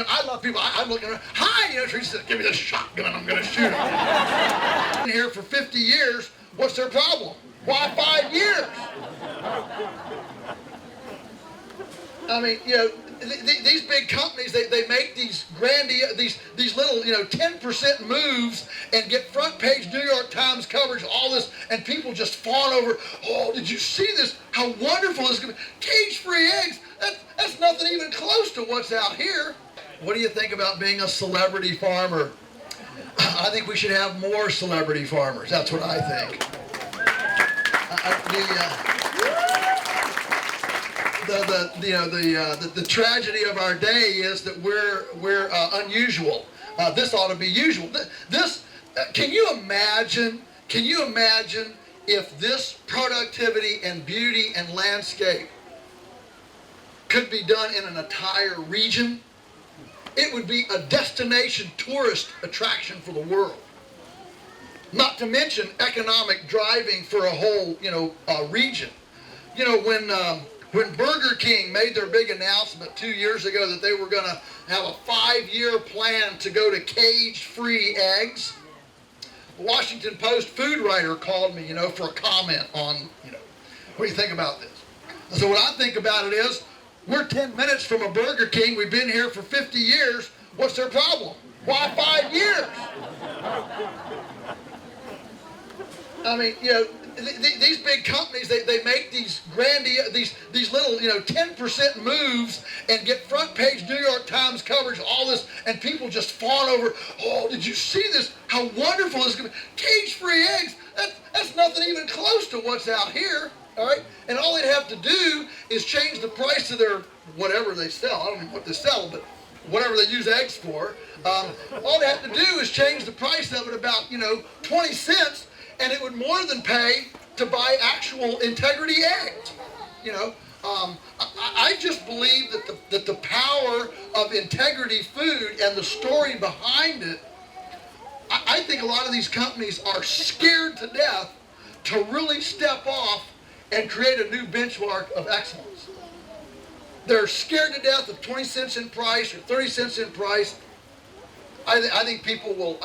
I love people. I'm looking around. Hi, Teresa says, give me this shotgun. I'm going to shoot him. Been here for 50 years. What's their problem? Why 5 years? I mean, these big companies, they make these these little, 10% moves and get front page New York Times coverage, all this, and people just fawn over, oh, did you see this? How wonderful this is going to be. Cage-free eggs, that's nothing even close to what's out here. What do you think about being a celebrity farmer? I think we should have more celebrity farmers. That's what I think. The tragedy of our day is that we're unusual. This ought to be usual. Can you imagine if this productivity and beauty and landscape could be done in an entire region? It would be a destination tourist attraction for the world. Not to mention economic driving for a whole, region. When Burger King made their big announcement 2 years ago that they were going to have a 5-year plan to go to cage-free eggs, the Washington Post food writer called me, for a comment on, what do you think about this? So what I think about it is, we're 10 minutes from a Burger King. We've been here for 50 years. What's their problem? Why 5 years? I mean, these big companies, they make these these little, 10% moves and get front page New York Times coverage, all this, and people just fawn over, oh, did you see this? How wonderful this is going to be. Cage-free eggs, that's nothing even close to what's out here. All right, and all they'd have to do is change the price of their whatever they sell. I don't know what they sell, but whatever they use eggs for. All they have to do is change the price of it about 20 cents, and it would more than pay to buy actual integrity eggs. I just believe that the power of integrity food and the story behind it. I think a lot of these companies are scared to death to really step off and create a new benchmark of excellence. They're scared to death of 20 cents in price or 30 cents in price. I think people will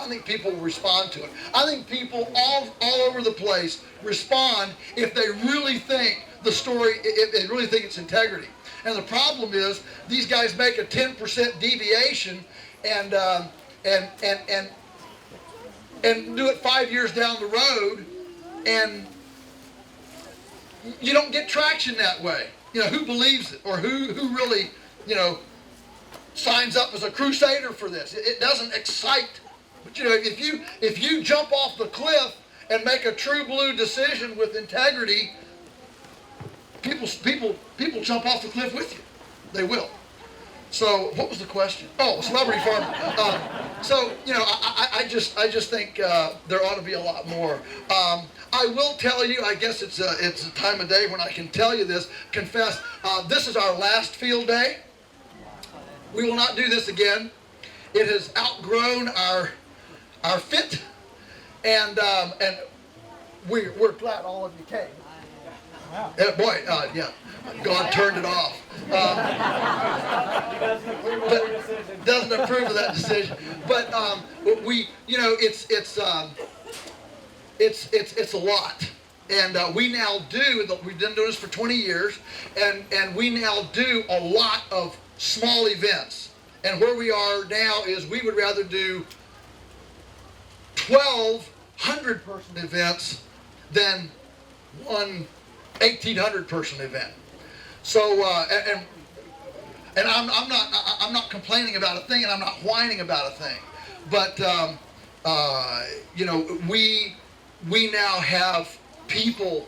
respond to it. I think people all over the place respond if they really think the story, if they really think it's integrity. And the problem is these guys make a 10% deviation and do it 5 years down the road, and you don't get traction that way. Who believes it, or who really, signs up as a crusader for this? It doesn't excite. But if you jump off the cliff and make a true blue decision with integrity, people jump off the cliff with you. They will. So what was the question? Oh, celebrity farmer. I just think there ought to be a lot more. I will tell you, I guess it's a time of day when I can tell you this, confess, this is our last field day. We will not do this again. It has outgrown our fit, and we're glad all of you came. Wow. Yeah, God turned it off. Doesn't approve of that decision. But it's a lot. And we now do, we've been doing this for 20 years, and we now do a lot of small events. And where we are now is we would rather do 1,200 person events than one 1,800 person event. So and I'm not complaining about a thing, and I'm not whining about a thing. But we now have people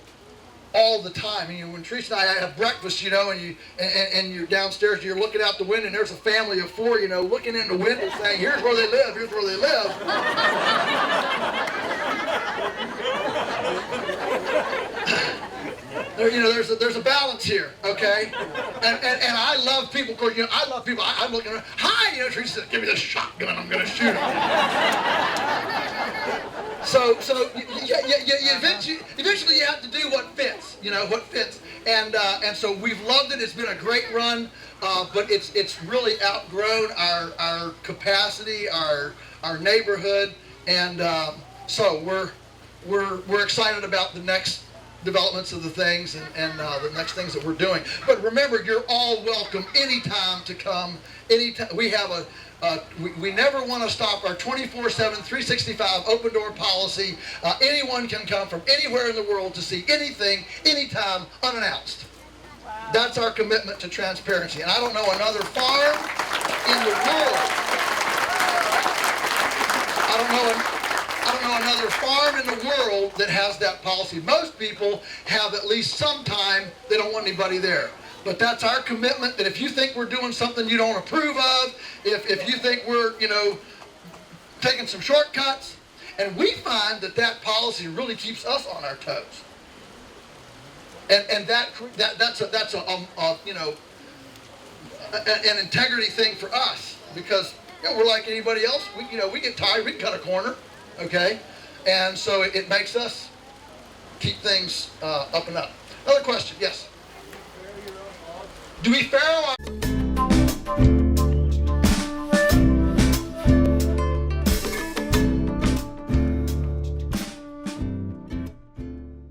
all the time. When Teresa and I have breakfast, and you're downstairs, you're looking out the window, and there's a family of 4, looking in the window saying, here's where they live, here's where they live. There's a balance here, okay? And I love people. I love people. I'm looking around. Hi, Teresa says, give me this shotgun. I'm going to shoot him. So eventually you have to do what fits. What fits. And so we've loved it. It's been a great run. but it's really outgrown our capacity, our neighborhood, and so we're excited about the next developments of the things and the next things that we're doing. But remember, you're all welcome anytime to come. Anytime. We have we never want to stop our 24/7, 365 open door policy. Anyone can come from anywhere in the world to see anything, anytime, unannounced. Wow. That's our commitment to transparency. And I don't know another farm in the world. I don't know another farm in the world that has that policy. Most people have at least some time they don't want anybody there. But that's our commitment, that if you think we're doing something you don't approve of, if you think we're, taking some shortcuts, and we find that policy really keeps us on our toes. And that's an integrity thing for us, because we're like anybody else. We get tired, we can cut a corner, okay? And so it makes us keep things up and up. Another question, yes? Do we farrow our...